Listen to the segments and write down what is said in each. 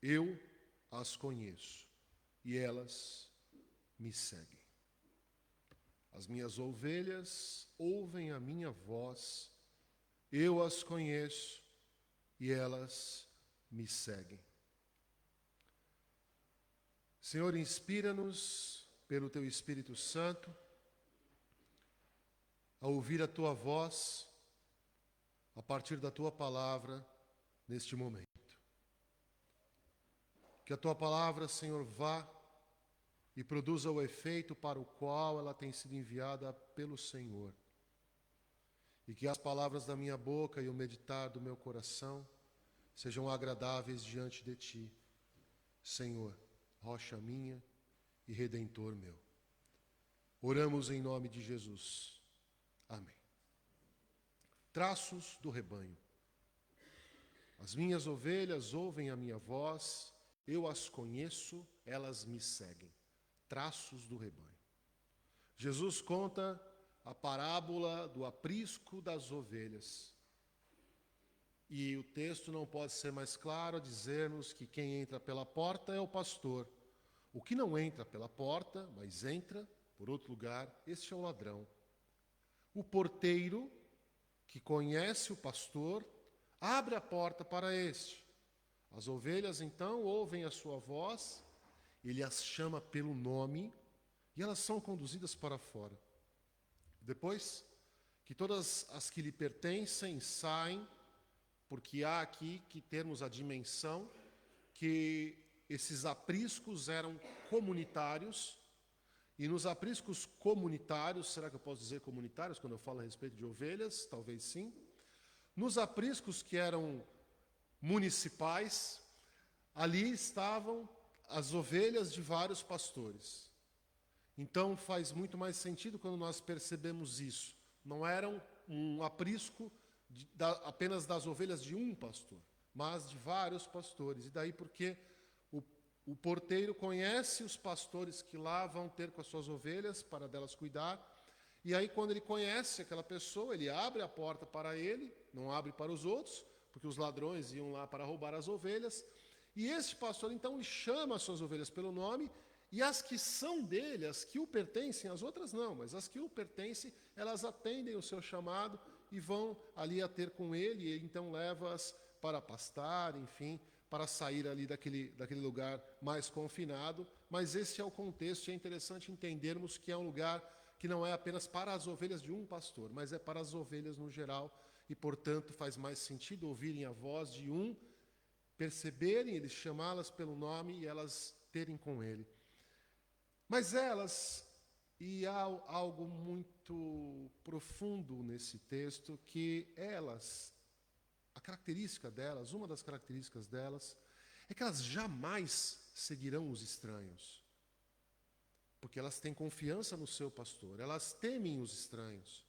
Eu as conheço e elas me seguem. As minhas ovelhas ouvem a minha voz, eu as conheço e elas me seguem. Senhor, inspira-nos pelo Teu Espírito Santo a ouvir a Tua voz a partir da Tua palavra neste momento. Que a Tua palavra, Senhor, vá e produza o efeito para o qual ela tem sido enviada pelo Senhor. E que as palavras da minha boca e o meditar do meu coração sejam agradáveis diante de Ti, Senhor, rocha minha e redentor meu. Oramos em nome de Jesus. Amém. Traços do rebanho. As minhas ovelhas ouvem a minha voz, eu as conheço, elas me seguem. Traços do rebanho. Jesus conta a parábola do aprisco das ovelhas. E o texto não pode ser mais claro a dizer-nos que quem entra pela porta é o pastor. O que não entra pela porta, mas entra por outro lugar, este é o ladrão. O porteiro, que conhece o pastor, abre a porta para este. As ovelhas, então, ouvem a sua voz, ele as chama pelo nome e elas são conduzidas para fora. Depois que todas as que lhe pertencem saem, porque há aqui que termos a dimensão que esses apriscos eram comunitários, e nos apriscos comunitários, será que eu posso dizer comunitários quando eu falo a respeito de ovelhas? Talvez sim. Nos apriscos que eram municipais, ali estavam as ovelhas de vários pastores. Então faz muito mais sentido quando nós percebemos isso. Não era um aprisco apenas das ovelhas de um pastor, mas de vários pastores. E daí porque o porteiro conhece os pastores que lá vão ter com as suas ovelhas para delas cuidar. E aí quando ele conhece aquela pessoa, ele abre a porta para ele, não abre para os outros, porque os ladrões iam lá para roubar as ovelhas. E este pastor então lhe chama as suas ovelhas pelo nome, e as que são dele, as que o pertencem, as outras não, mas as que o pertencem, elas atendem o seu chamado e vão ali a ter com ele, e ele então leva-as para pastar, enfim, para sair ali daquele lugar mais confinado. Mas esse é o contexto, e é interessante entendermos que é um lugar que não é apenas para as ovelhas de um pastor, mas é para as ovelhas no geral, e portanto faz mais sentido ouvirem a voz de um, perceberem, ele chamá-las pelo nome e elas terem com ele. Mas elas, e há algo muito profundo nesse texto, que elas, a característica delas, uma das características delas, é que elas jamais seguirão os estranhos. Porque elas têm confiança no seu pastor, elas temem os estranhos.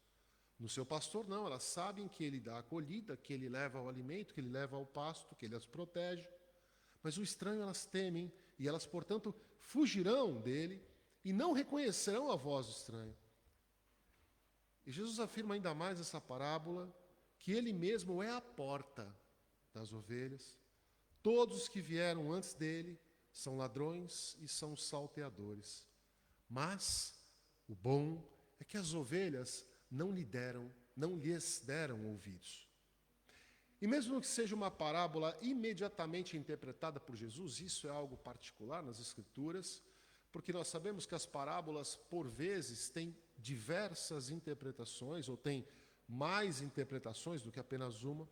No seu pastor não, elas sabem que ele dá a acolhida, que ele leva o alimento, que ele leva ao pasto, que ele as protege. Mas o estranho elas temem, e elas, portanto, fugirão dele e não reconhecerão a voz do estranho. E Jesus afirma ainda mais essa parábola, que ele mesmo é a porta das ovelhas. Todos que vieram antes dele são ladrões e são salteadores. Mas o bom é que as ovelhas não lhes deram ouvidos. E mesmo que seja uma parábola imediatamente interpretada por Jesus, isso é algo particular nas Escrituras, porque nós sabemos que as parábolas, por vezes, têm diversas interpretações, ou têm mais interpretações do que apenas uma.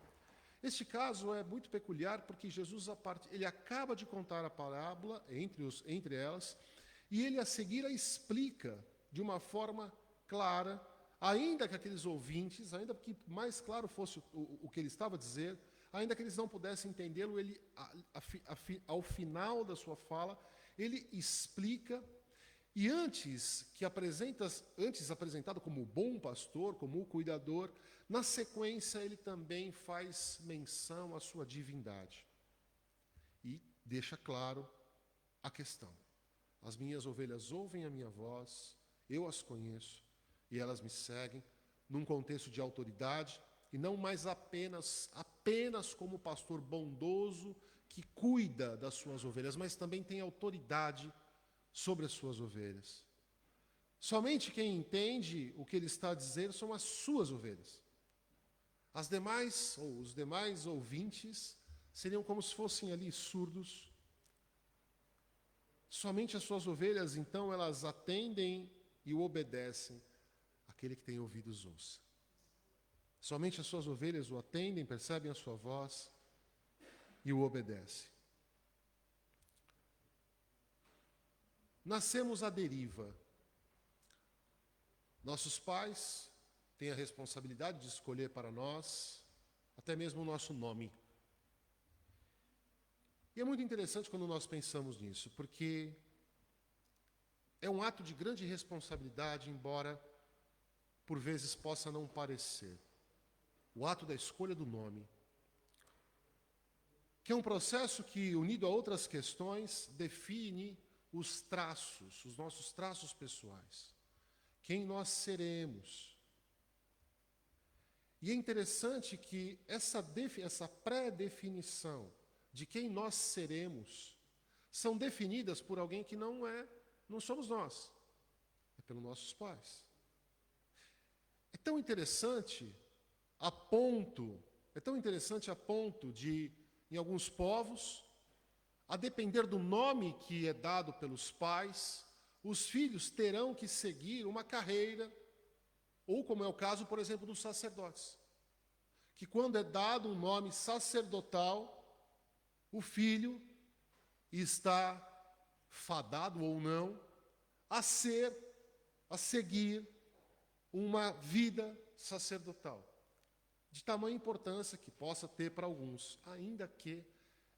Este caso é muito peculiar porque Jesus ele acaba de contar a parábola entre elas, e ele a seguir a explica de uma forma clara, ainda que aqueles ouvintes, ainda que mais claro fosse o que ele estava a dizer, ainda que eles não pudessem entendê-lo, ele, ao final da sua fala, ele explica, e antes apresentado como o bom pastor, como o cuidador, na sequência ele também faz menção à sua divindade. E deixa claro a questão. As minhas ovelhas ouvem a minha voz, eu as conheço, e elas me seguem, num contexto de autoridade, e não mais apenas como pastor bondoso que cuida das suas ovelhas, mas também tem autoridade sobre as suas ovelhas. Somente quem entende o que ele está a dizer são as suas ovelhas. As demais, ou os demais ouvintes, seriam como se fossem ali surdos. Somente as suas ovelhas, então, elas atendem e o obedecem. Aquele que tem ouvidos, ouça. Somente as suas ovelhas o atendem, percebem a sua voz e o obedecem. Nascemos à deriva. Nossos pais têm a responsabilidade de escolher para nós até mesmo o nosso nome. E é muito interessante quando nós pensamos nisso, porque é um ato de grande responsabilidade, embora por vezes possa não parecer. O ato da escolha do nome, que é um processo que, unido a outras questões, define os traços, os nossos traços pessoais. Quem nós seremos. E é interessante que essa pré-definição de quem nós seremos são definidas por alguém que não somos nós, é pelos nossos pais. É tão interessante a ponto de, em alguns povos, a depender do nome que é dado pelos pais, os filhos terão que seguir uma carreira, ou como é o caso, por exemplo, dos sacerdotes, que quando é dado um nome sacerdotal, o filho está fadado ou não a seguir uma vida sacerdotal, de tamanha importância que possa ter para alguns, ainda que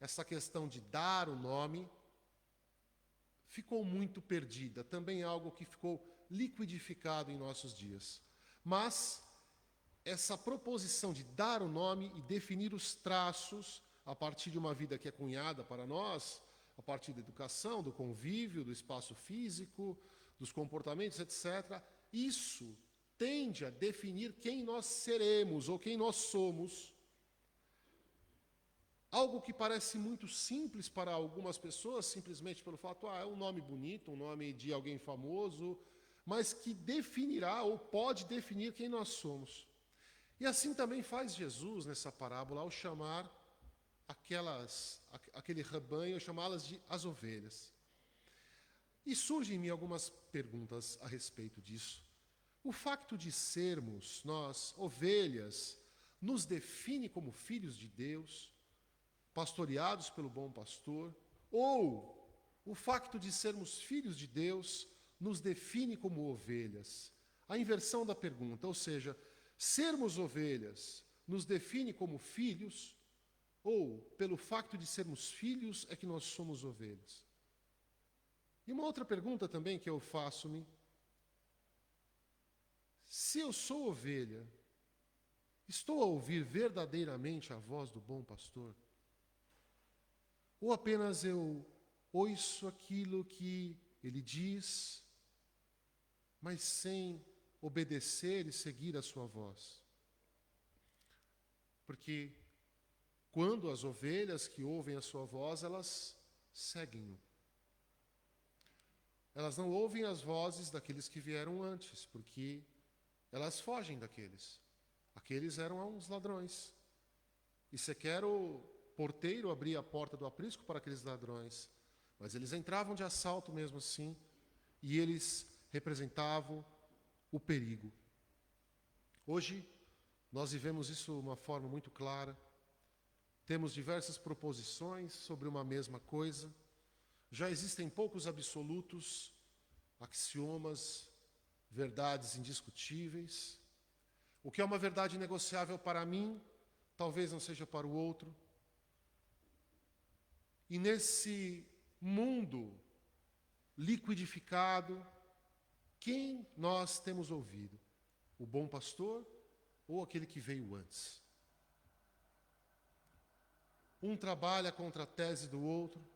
essa questão de dar o nome ficou muito perdida, também é algo que ficou liquidificado em nossos dias. Mas essa proposição de dar o nome e definir os traços a partir de uma vida que é cunhada para nós, a partir da educação, do convívio, do espaço físico, dos comportamentos, etc., isso tende a definir quem nós seremos ou quem nós somos. Algo que parece muito simples para algumas pessoas, simplesmente pelo fato, é um nome bonito, um nome de alguém famoso, mas que definirá ou pode definir quem nós somos. E assim também faz Jesus nessa parábola, ao chamar aquele rebanho, chamá-las de as ovelhas. E surgem em mim algumas perguntas a respeito disso. O facto de sermos nós ovelhas nos define como filhos de Deus, pastoreados pelo bom pastor, ou o facto de sermos filhos de Deus nos define como ovelhas? A inversão da pergunta, ou seja, sermos ovelhas nos define como filhos, ou pelo facto de sermos filhos é que nós somos ovelhas? E uma outra pergunta também que eu faço-me: se eu sou ovelha, estou a ouvir verdadeiramente a voz do bom pastor? Ou apenas eu ouço aquilo que ele diz, mas sem obedecer e seguir a sua voz? Porque quando as ovelhas que ouvem a sua voz, elas seguem-no. Elas não ouvem as vozes daqueles que vieram antes, porque elas fogem daqueles. Aqueles eram uns ladrões. E sequer o porteiro abria a porta do aprisco para aqueles ladrões. Mas eles entravam de assalto mesmo assim, e eles representavam o perigo. Hoje, nós vivemos isso de uma forma muito clara. Temos diversas proposições sobre uma mesma coisa. Já existem poucos absolutos, axiomas, verdades indiscutíveis. O que é uma verdade negociável para mim, talvez não seja para o outro. E nesse mundo liquidificado, quem nós temos ouvido? O bom pastor ou aquele que veio antes? Um trabalha contra a tese do outro,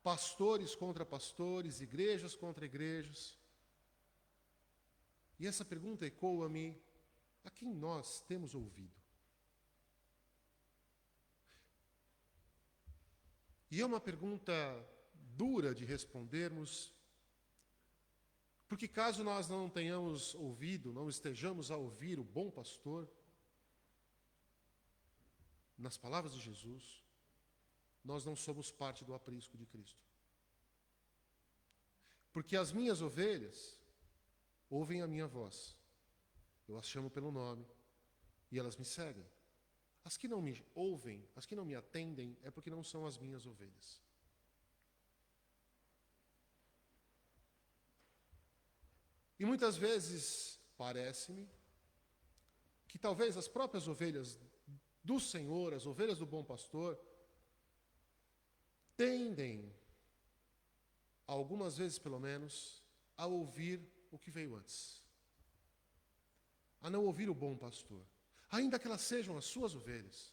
pastores contra pastores, igrejas contra igrejas. E essa pergunta ecoa-me: a quem nós temos ouvido? E é uma pergunta dura de respondermos, porque caso nós não tenhamos ouvido, não estejamos a ouvir o bom pastor, nas palavras de Jesus, nós não somos parte do aprisco de Cristo. Porque as minhas ovelhas ouvem a minha voz, eu as chamo pelo nome e elas me seguem. As que não me ouvem, as que não me atendem, é porque não são as minhas ovelhas. E muitas vezes parece-me que talvez as próprias ovelhas do Senhor, as ovelhas do bom pastor, tendem, algumas vezes pelo menos, a ouvir o que veio antes. A não ouvir o bom pastor. Ainda que elas sejam as suas ovelhas.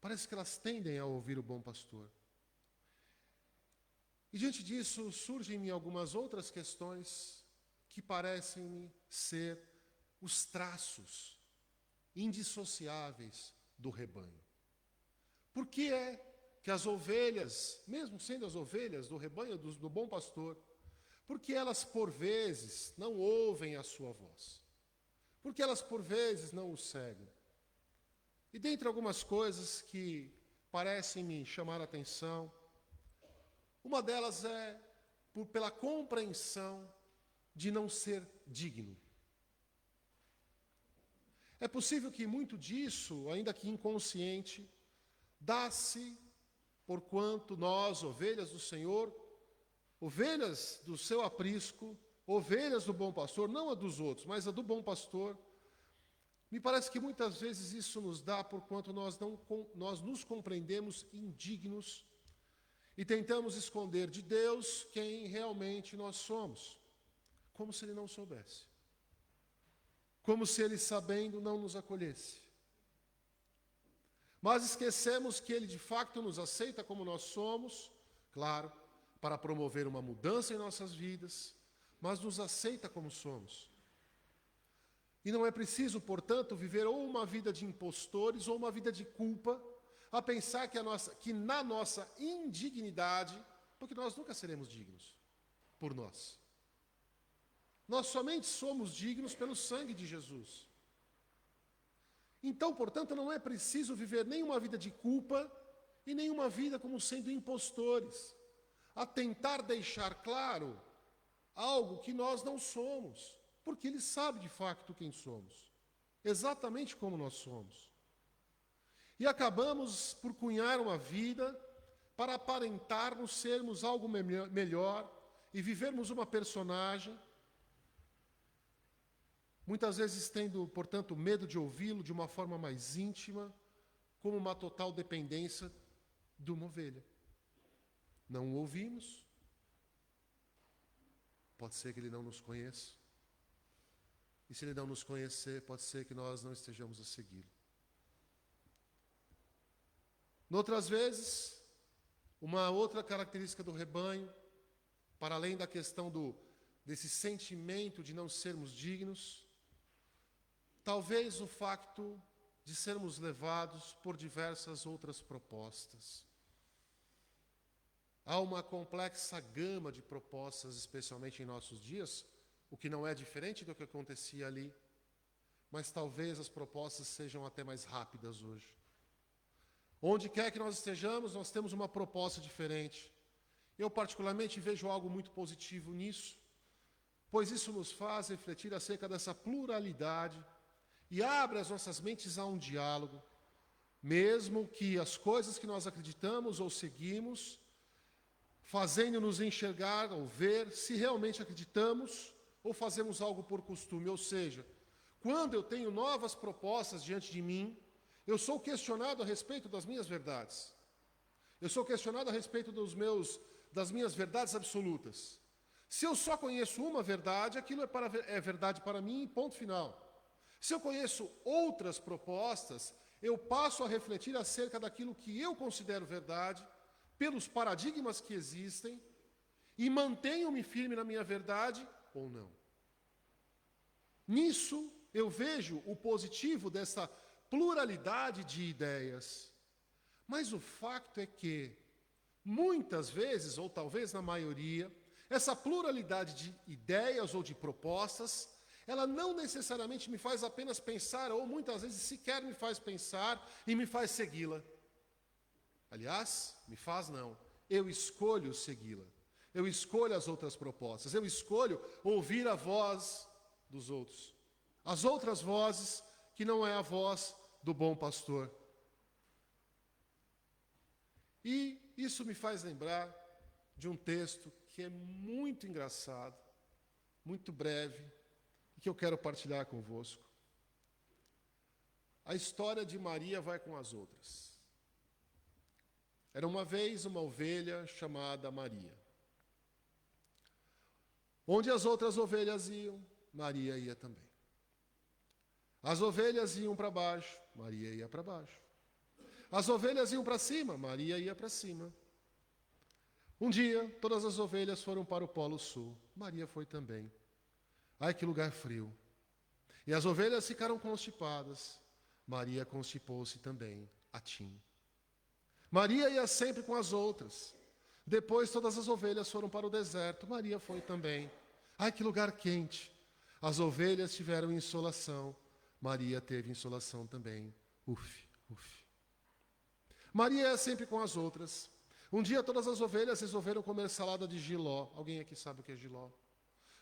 Parece que elas tendem a ouvir o bom pastor. E diante disso, surgem-me algumas outras questões que parecem-me ser os traços indissociáveis do rebanho. Por que é que as ovelhas, mesmo sendo as ovelhas do rebanho do bom pastor, por que elas por vezes não ouvem a sua voz? Por que elas por vezes não o seguem? E dentre algumas coisas que parecem me chamar a atenção, uma delas é pela compreensão de não ser digno. É possível que muito disso, ainda que inconsciente, dá-se porquanto nós, ovelhas do Senhor, ovelhas do seu aprisco, ovelhas do bom pastor, não a dos outros, mas a do bom pastor, me parece que muitas vezes isso nos dá porquanto nós nos compreendemos indignos e tentamos esconder de Deus quem realmente nós somos, como se Ele não soubesse, como se Ele, sabendo, não nos acolhesse. Mas esquecemos que Ele de fato nos aceita como nós somos, claro, para promover uma mudança em nossas vidas, mas nos aceita como somos. E não é preciso, portanto, viver ou uma vida de impostores ou uma vida de culpa, a pensar que na nossa indignidade, porque nós nunca seremos dignos por nós. Nós somente somos dignos pelo sangue de Jesus. Então, portanto, não é preciso viver nenhuma vida de culpa e nenhuma vida como sendo impostores, a tentar deixar claro algo que nós não somos, porque Ele sabe de fato quem somos, exatamente como nós somos. E acabamos por cunhar uma vida para aparentarmos sermos algo melhor e vivermos uma personagem, muitas vezes tendo, portanto, medo de ouvi-lo de uma forma mais íntima, como uma total dependência de uma ovelha. Não o ouvimos, pode ser que Ele não nos conheça, e se Ele não nos conhecer, pode ser que nós não estejamos a segui-lo. Noutras vezes, uma outra característica do rebanho, para além da questão desse sentimento de não sermos dignos, talvez o facto de sermos levados por diversas outras propostas. Há uma complexa gama de propostas, especialmente em nossos dias, o que não é diferente do que acontecia ali, mas talvez as propostas sejam até mais rápidas hoje. Onde quer que nós estejamos, nós temos uma proposta diferente. Eu particularmente vejo algo muito positivo nisso, pois isso nos faz refletir acerca dessa pluralidade e abre as nossas mentes a um diálogo, mesmo que as coisas que nós acreditamos ou seguimos, fazendo-nos enxergar ou ver se realmente acreditamos ou fazemos algo por costume. Ou seja, quando eu tenho novas propostas diante de mim, eu sou questionado a respeito das minhas verdades. Eu sou questionado a respeito das minhas verdades absolutas. Se eu só conheço uma verdade, aquilo é verdade para mim e ponto final. Se eu conheço outras propostas, eu passo a refletir acerca daquilo que eu considero verdade, pelos paradigmas que existem, e mantenho-me firme na minha verdade ou não. Nisso, eu vejo o positivo dessa pluralidade de ideias. Mas o fato é que, muitas vezes, ou talvez na maioria, essa pluralidade de ideias ou de propostas, ela não necessariamente me faz apenas pensar, ou muitas vezes sequer me faz pensar e me faz segui-la. Aliás, me faz não. Eu escolho segui-la. Eu escolho as outras propostas. Eu escolho ouvir a voz dos outros. As outras vozes que não é a voz do bom pastor. E isso me faz lembrar de um texto que é muito engraçado, muito breve, e que eu quero partilhar convosco. A história de Maria vai com as outras. Era uma vez uma ovelha chamada Maria. Onde as outras ovelhas iam, Maria ia também. As ovelhas iam para baixo, Maria ia para baixo. As ovelhas iam para cima, Maria ia para cima. Um dia, todas as ovelhas foram para o Polo Sul. Maria foi também. Ai, que lugar frio. E as ovelhas ficaram constipadas. Maria constipou-se também, atim. Maria ia sempre com as outras. Depois, todas as ovelhas foram para o deserto. Maria foi também. Ai, que lugar quente. As ovelhas tiveram insolação. Maria teve insolação também. Uf, uf. Maria ia sempre com as outras. Um dia todas as ovelhas resolveram comer salada de jiló. Alguém aqui sabe o que é jiló?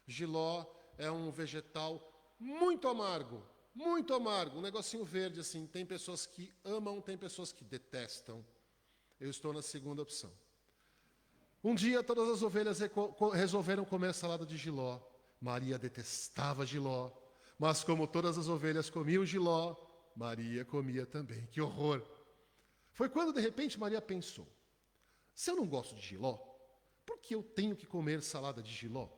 Jiló é um vegetal muito amargo, um negocinho verde assim. Tem pessoas que amam, tem pessoas que detestam. Eu estou na segunda opção. Um dia todas as ovelhas resolveram comer salada de jiló. Maria detestava jiló, mas como todas as ovelhas comiam jiló, Maria comia também. Que horror! Foi quando de repente Maria pensou: se eu não gosto de jiló, por que eu tenho que comer salada de jiló?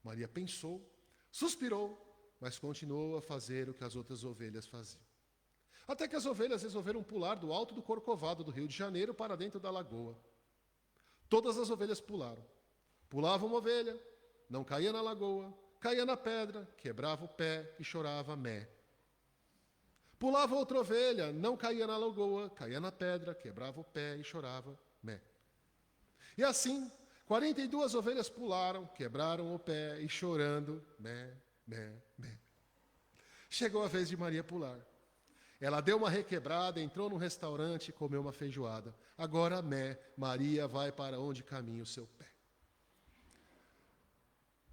Maria pensou, suspirou, mas continuou a fazer o que as outras ovelhas faziam. Até que as ovelhas resolveram pular do alto do Corcovado do Rio de Janeiro para dentro da lagoa. Todas as ovelhas pularam. Pulava uma ovelha, não caía na lagoa, caía na pedra, quebrava o pé e chorava mé. Pulava outra ovelha, não caía na lagoa, caía na pedra, quebrava o pé e chorava mé. E assim, 42 ovelhas pularam, quebraram o pé e chorando mé, mé, mé. Chegou a vez de Maria pular. Ela deu uma requebrada, entrou num restaurante e comeu uma feijoada. Agora, mé, Maria vai para onde caminha o seu pé.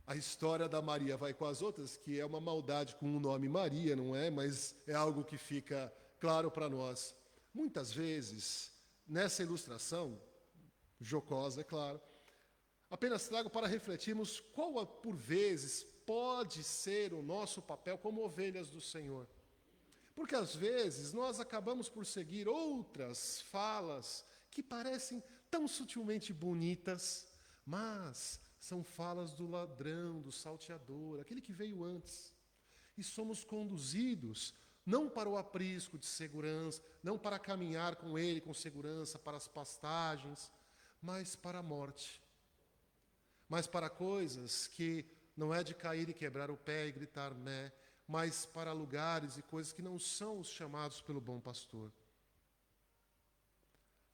A história da Maria vai com as outras, que é uma maldade com o nome Maria, não é? Mas é algo que fica claro para nós. Muitas vezes, nessa ilustração, jocosa, é claro, apenas trago para refletirmos qual, por vezes, pode ser o nosso papel como ovelhas do Senhor. Porque, às vezes, nós acabamos por seguir outras falas que parecem tão sutilmente bonitas, mas são falas do ladrão, do salteador, aquele que veio antes. E somos conduzidos não para o aprisco de segurança, não para caminhar com ele com segurança para as pastagens, mas para a morte. Mas para coisas que não é de cair e quebrar o pé e gritar né, mas para lugares e coisas que não são os chamados pelo bom pastor.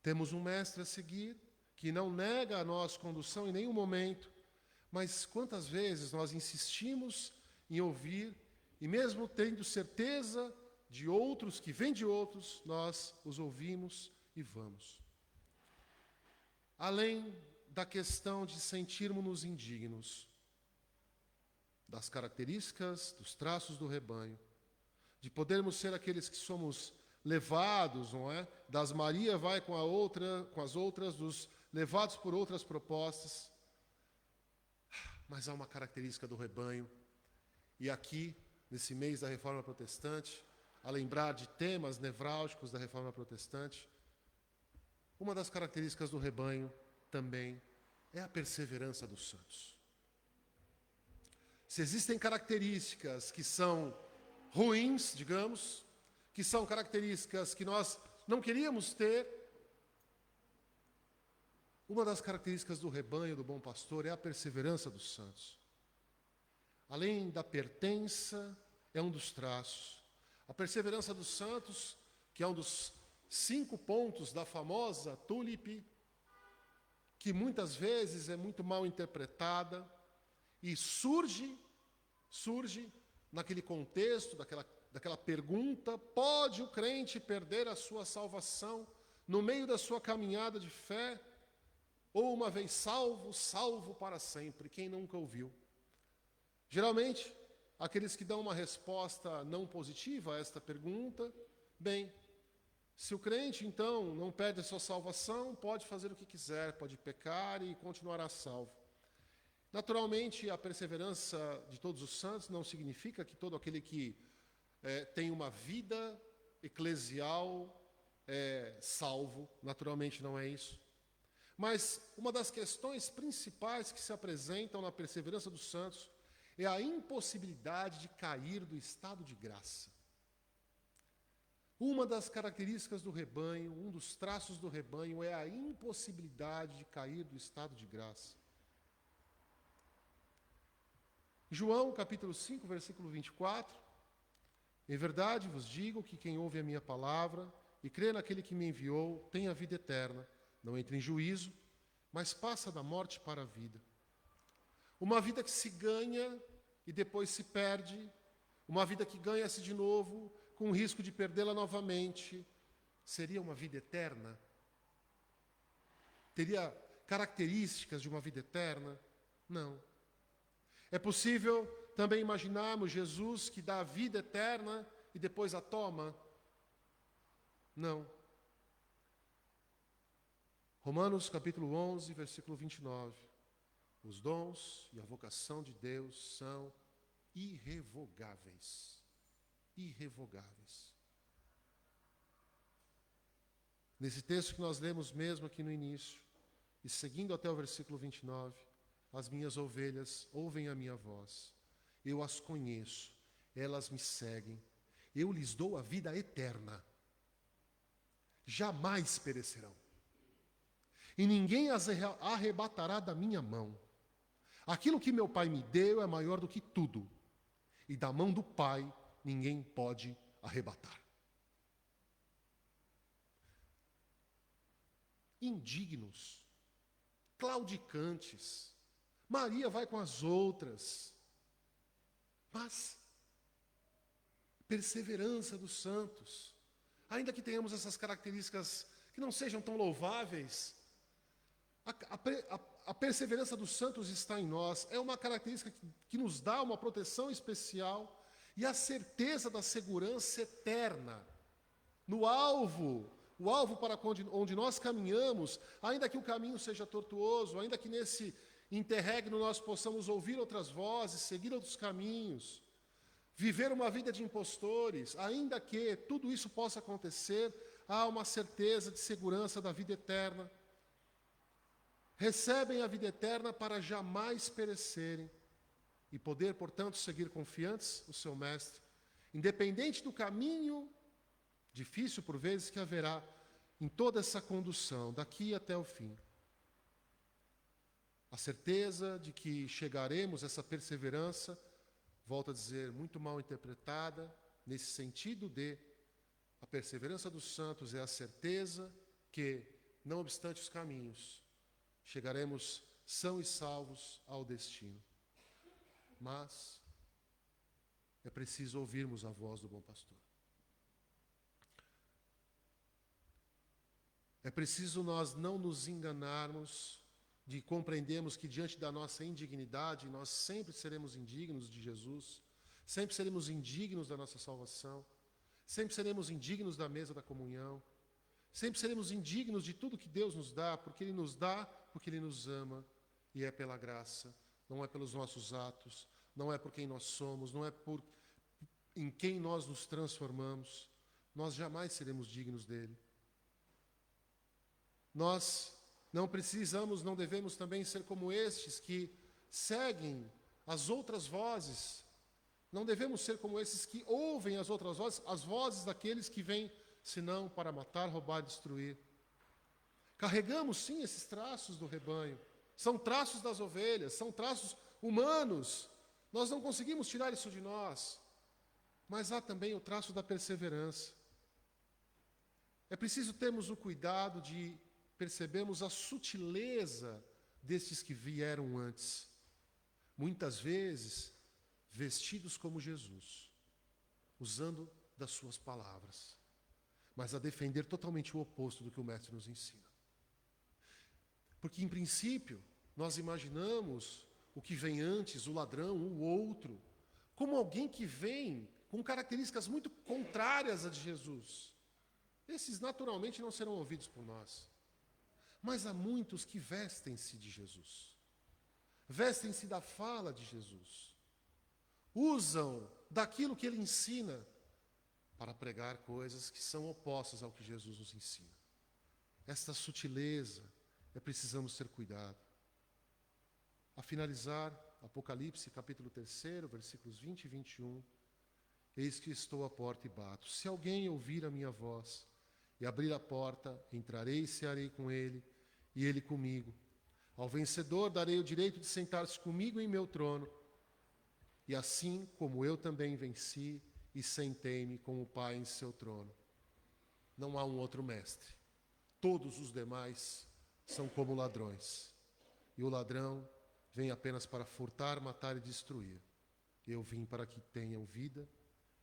Temos um mestre a seguir, que não nega a nós condução em nenhum momento, mas quantas vezes nós insistimos em ouvir, e mesmo tendo certeza de outros, que vêm de outros, nós os ouvimos e vamos. Além da questão de sentirmos-nos indignos, das características, dos traços do rebanho, de podermos ser aqueles que somos levados, não é? Das Maria vai com as outras, dos levados por outras propostas. Mas há uma característica do rebanho, e aqui, nesse mês da Reforma Protestante, a lembrar de temas nevrálgicos da Reforma Protestante, uma das características do rebanho também é a perseverança dos santos. Se existem características que são ruins, digamos, que são características que nós não queríamos ter, uma das características do rebanho, do bom pastor, é a perseverança dos santos. Além da pertença, é um dos traços. A perseverança dos santos, que é um dos 5 pontos da famosa TULIP, que muitas vezes é muito mal interpretada e surge naquele contexto, daquela pergunta: pode o crente perder a sua salvação no meio da sua caminhada de fé? Ou uma vez salvo, salvo para sempre? Quem nunca ouviu? Geralmente, aqueles que dão uma resposta não positiva a esta pergunta, bem, se o crente, então, não perde a sua salvação, pode fazer o que quiser, pode pecar e continuará salvo. Naturalmente, a perseverança de todos os santos não significa que todo aquele que tem uma vida eclesial é salvo. Naturalmente, não é isso. Mas uma das questões principais que se apresentam na perseverança dos santos é a impossibilidade de cair do estado de graça. Uma das características do rebanho, um dos traços do rebanho é a impossibilidade de cair do estado de graça. João, capítulo 5, versículo 24. Em verdade vos digo que quem ouve a minha palavra e crê naquele que me enviou tem a vida eterna. Não entra em juízo, mas passa da morte para a vida. Uma vida que se ganha e depois se perde. Uma vida que ganha-se de novo, com o risco de perdê-la novamente. Seria uma vida eterna? Teria características de uma vida eterna? Não. É possível também imaginarmos Jesus que dá a vida eterna e depois a toma? Não. Romanos capítulo 11, versículo 29. Os dons e a vocação de Deus são irrevogáveis. Irrevogáveis. Nesse texto que nós lemos mesmo aqui no início, e seguindo até o versículo 29, as minhas ovelhas ouvem a minha voz, eu as conheço, elas me seguem, eu lhes dou a vida eterna, jamais perecerão, e ninguém as arrebatará da minha mão. Aquilo que meu Pai me deu é maior do que tudo, e da mão do Pai ninguém pode arrebatar. Indignos, claudicantes, Maria vai com as outras, mas perseverança dos santos, ainda que tenhamos essas características que não sejam tão louváveis, a perseverança dos santos está em nós, é uma característica que nos dá uma proteção especial e a certeza da segurança eterna no alvo, o alvo para onde nós caminhamos, ainda que o caminho seja tortuoso, ainda que nesse interregno nós possamos ouvir outras vozes, seguir outros caminhos, viver uma vida de impostores, ainda que tudo isso possa acontecer, há uma certeza de segurança da vida eterna. Recebem a vida eterna para jamais perecerem e poder, portanto, seguir confiantes o seu Mestre, independente do caminho difícil por vezes que haverá em toda essa condução, daqui até o fim. A certeza de que chegaremos a essa perseverança, volto a dizer, muito mal interpretada, nesse sentido de a perseverança dos santos é a certeza que, não obstante os caminhos, chegaremos são e salvos ao destino. Mas é preciso ouvirmos a voz do bom pastor. É preciso nós não nos enganarmos de compreendermos que diante da nossa indignidade, nós sempre seremos indignos de Jesus, sempre seremos indignos da nossa salvação, sempre seremos indignos da mesa da comunhão, sempre seremos indignos de tudo que Deus nos dá, porque Ele nos ama, e é pela graça, não é pelos nossos atos, não é por quem nós somos, não é por em quem nós nos transformamos, nós jamais seremos dignos dEle. Nós não precisamos, não devemos também ser como estes que seguem as outras vozes. Não devemos ser como esses que ouvem as outras vozes, as vozes daqueles que vêm, senão para matar, roubar e destruir. Carregamos, sim, esses traços do rebanho. São traços das ovelhas, são traços humanos. Nós não conseguimos tirar isso de nós. Mas há também o traço da perseverança. É preciso termos o cuidado de percebermos a sutileza destes que vieram antes. Muitas vezes, vestidos como Jesus, usando das suas palavras, mas a defender totalmente o oposto do que o Mestre nos ensina. Porque, em princípio, nós imaginamos o que vem antes, o ladrão, o outro, como alguém que vem com características muito contrárias à de Jesus. Esses naturalmente não serão ouvidos por nós. Mas há muitos que vestem-se de Jesus. Vestem-se da fala de Jesus. Usam daquilo que ele ensina para pregar coisas que são opostas ao que Jesus nos ensina. Esta sutileza precisamos ter cuidado. A finalizar, Apocalipse, capítulo 3, versículos 20 e 21. Eis que estou à porta e bato. Se alguém ouvir a minha voz e abrir a porta, entrarei e cearei com ele, e ele comigo. Ao vencedor darei o direito de sentar-se comigo em meu trono, e assim como eu também venci e sentei-me com o Pai em seu trono. Não há um outro mestre. Todos os demais são como ladrões. E o ladrão vem apenas para furtar, matar e destruir. Eu vim para que tenham vida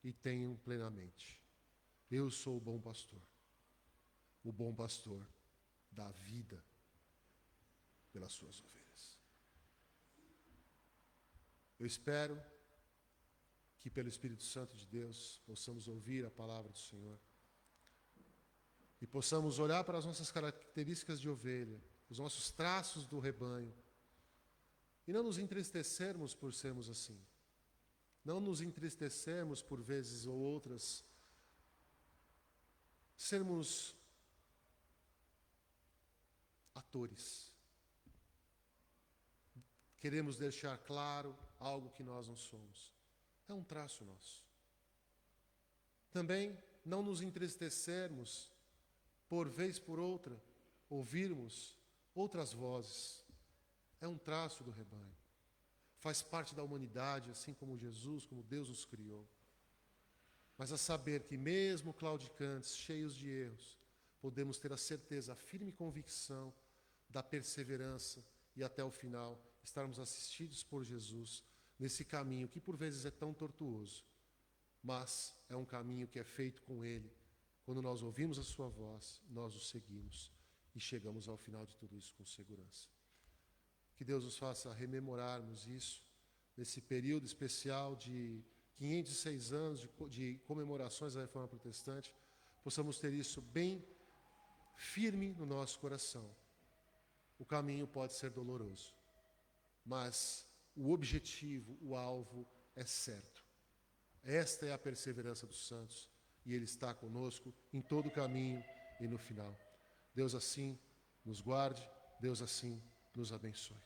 e tenham plenamente. Eu sou o bom pastor. O bom pastor dá vida pelas suas ovelhas. Eu espero que pelo Espírito Santo de Deus possamos ouvir a palavra do Senhor e possamos olhar para as nossas características de ovelha, os nossos traços do rebanho, e não nos entristecermos por sermos assim. Não nos entristecermos por vezes ou outras, sermos atores. Queremos deixar claro algo que nós não somos. É um traço nosso. Também não nos entristecermos por vez por outra, ouvirmos outras vozes. É um traço do rebanho. Faz parte da humanidade, assim como Jesus, como Deus nos criou. Mas a saber que mesmo claudicantes, cheios de erros, podemos ter a certeza, a firme convicção da perseverança e até o final estarmos assistidos por Jesus nesse caminho que por vezes é tão tortuoso, mas é um caminho que é feito com Ele. Quando nós ouvimos a sua voz, nós o seguimos e chegamos ao final de tudo isso com segurança. Que Deus nos faça rememorarmos isso nesse período especial de 506 anos de comemorações da Reforma Protestante, possamos ter isso bem firme no nosso coração. O caminho pode ser doloroso, mas o objetivo, o alvo é certo. Esta é a perseverança dos santos e Ele está conosco em todo o caminho e no final. Deus assim nos guarde, Deus assim nos abençoe.